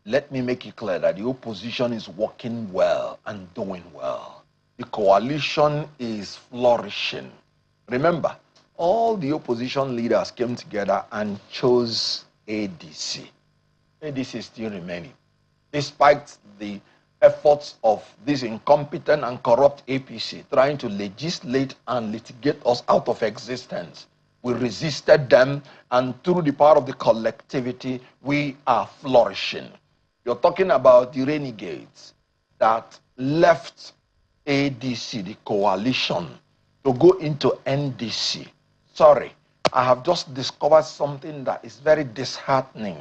let me make it clear that the opposition is working well and doing well. The coalition is flourishing. Remember, all the opposition leaders came together and chose ADC. ADC is still remaining, despite the efforts of this incompetent and corrupt APC trying to legislate and litigate us out of existence. We resisted them, and through the power of the collectivity, we are flourishing. You're talking about the renegades that left ADC, the coalition, to go into NDC. Sorry, I have just discovered something that is very disheartening.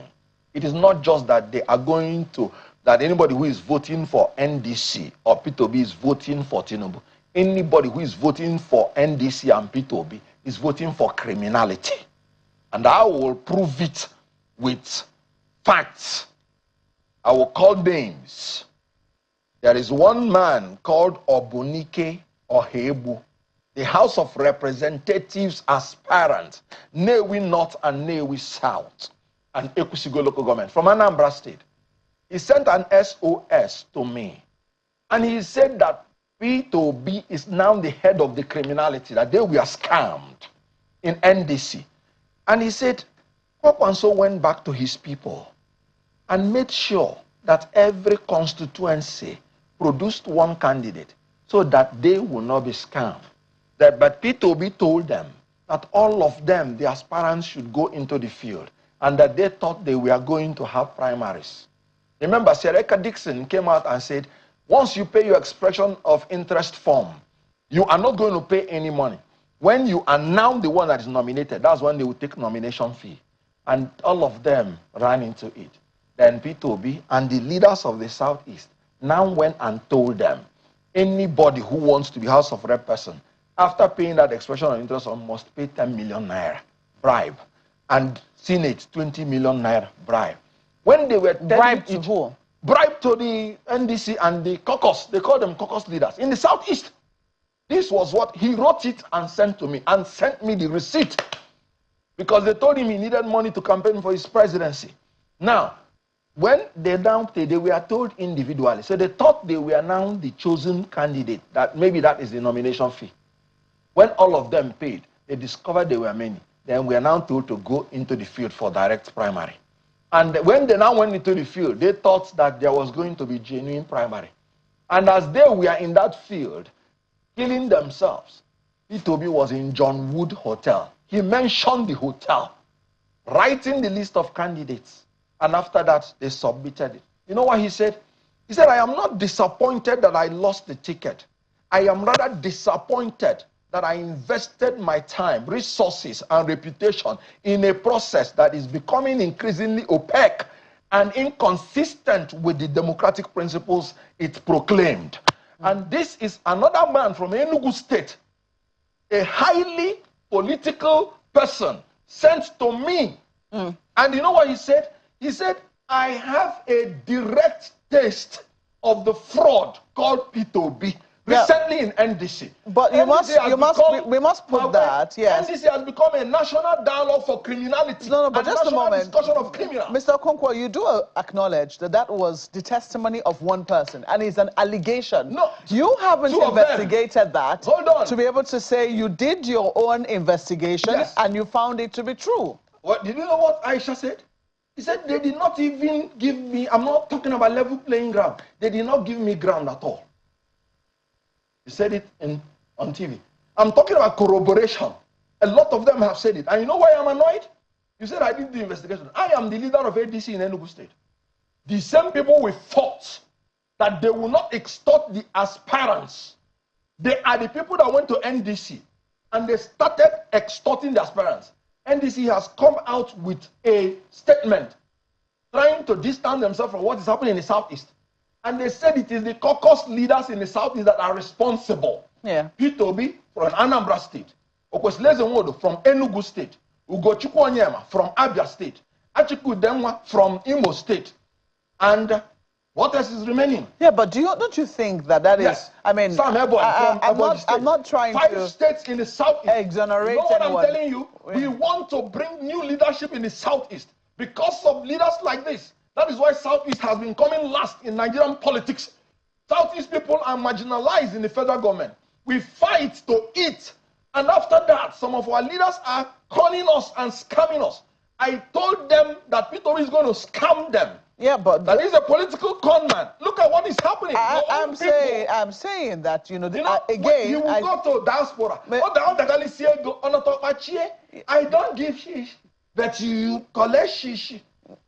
It is not just that they are going to, that anybody who is voting for NDC or P2B is voting for Tinubu. Anybody who is voting for NDC and P2B is voting for criminality. And I will prove it with facts. I will call names. There is one man called Obunike Ohebu, the House of Representatives aspirant, Newi North and Newi South, and Ekusigo local government from Anambra State. He sent an SOS to me, and he said that P2B is now the head of the criminality, that they were scammed in NDC. And he said, Okonkwo went back to his people and made sure that every constituency produced one candidate so that they will not be scammed. But P2B told them that all of them, the aspirants, should go into the field, and that they thought they were going to have primaries. Remember, Sereka Dixon came out and said, once you pay your expression of interest form, you are not going to pay any money. When you are now the one that is nominated, that's when they will take nomination fee. And all of them ran into it. Then P2B and the leaders of the Southeast now went and told them, anybody who wants to be House of Rep person, after paying that expression of interest, must pay 10 million naira bribe, and Senate 20 million naira bribe. When they were bribe to who? Bribe to the NDC and the caucus. They call them caucus leaders in the Southeast. This was what he wrote it and sent to me, and sent me the receipt, because they told him he needed money to campaign for his presidency. Now, when they were told individually, so they thought they were now the chosen candidate, that maybe that is the nomination fee. When all of them paid, they discovered there were many. Then we are now told to go into the field for direct primary. And when they now went into the field, they thought that there was going to be genuine primary. And as they were in that field, killing themselves, P2B was in John Wood Hotel. He mentioned the hotel, writing the list of candidates. And after that, they submitted it. You know what he said? He said, I am not disappointed that I lost the ticket. I am rather disappointed that I invested my time, resources, and reputation in a process that is becoming increasingly opaque and inconsistent with the democratic principles it proclaimed. And this is another man from Enugu State, a highly political person, sent to me. And you know what he said? He said, I have a direct taste of the fraud called P2B. Recently in NDC. But we must put that, yes. NDC has become a national dialogue for criminality. No, but just a moment. Discussion of criminals. Mr. Okonkwo, you do acknowledge that that was the testimony of one person, and it's an allegation. No. You haven't investigated that. Hold on. To be able to say you did your own investigation, yes, and you found it to be true. What, did you know what Aisha said? He said they did not even give me, I'm not talking about level playing ground. They did not give me ground at all. He said it on TV. I'm talking about corroboration. A lot of them have said it. And you know why I'm annoyed? You said I did the investigation. I am the leader of ADC in Enugu State. The same people we fought that they will not extort the aspirants. They are the people that went to NDC and they started extorting the aspirants. NDC has come out with a statement trying to distance themselves from what is happening in the Southeast. And they said it is the caucus leaders in the Southeast that are responsible. Yeah. P2B from Anambra State, Okwesilezenwodo from Enugu State, Ugochukwu Onyema from Abia State, Achiku Denwa from Imo State, and what else is remaining? Yeah, but don't you think that that is? I mean, Sam Ebon from I'm not trying to 5 states in the Southeast. Exonerate you know what anyone. I'm telling you? We want to bring new leadership in the Southeast because of leaders like this. That is why Southeast has been coming last in Nigerian politics. Southeast people are marginalized in the federal government. We fight to eat. And after that, some of our leaders are calling us and scamming us. I told them that Peter is going to scam them. Yeah, but that is a political con man. Look at what is happening. I'm saying that, you know, again, you will go to diaspora. I don't give shish, but you collect shish.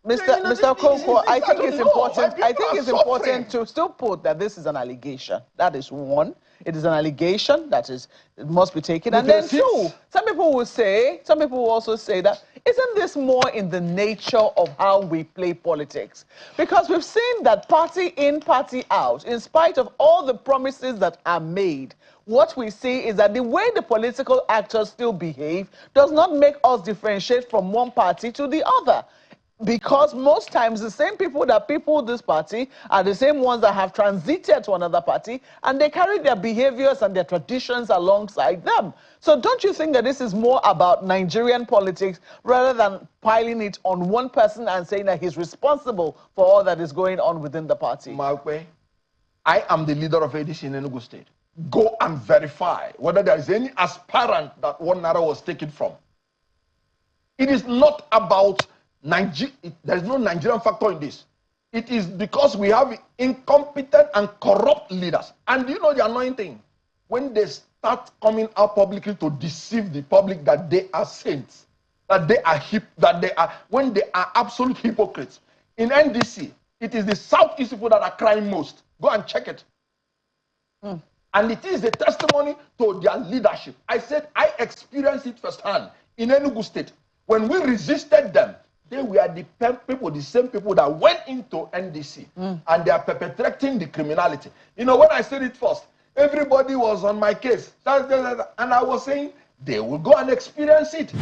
Mr. Okonkwo, I think it's important. I think it's important to still put that this is an allegation. That is one. It is an allegation that it must be taken. And then two, some people will also say that isn't this more in the nature of how we play politics? Because we've seen that party in, party out, in spite of all the promises that are made, what we see is that the way the political actors still behave does not make us differentiate from one party to the other. Because most times the same people that people this party are the same ones that have transited to another party, and they carry their behaviors and their traditions alongside them. So don't you think that this is more about Nigerian politics rather than piling it on one person and saying that he's responsible for all that is going on within the party? Malkwe, I am the leader of NDC in Enugu State. Go and verify whether there is any aspirant that one naira was taken from. It is not about there is no Nigerian factor in this. It is because we have incompetent and corrupt leaders. And you know the annoying thing? When they start coming out publicly to deceive the public that they are saints, that they are when they are absolute hypocrites. In NDC, it is the Southeast people that are crying most. Go and check it. And it is a testimony to their leadership. I said I experienced it firsthand in Enugu State. When we resisted them, they were the same people that went into NDC and they are perpetrating the criminality. You know, when I said it first, everybody was on my case. And I was saying, they will go and experience it.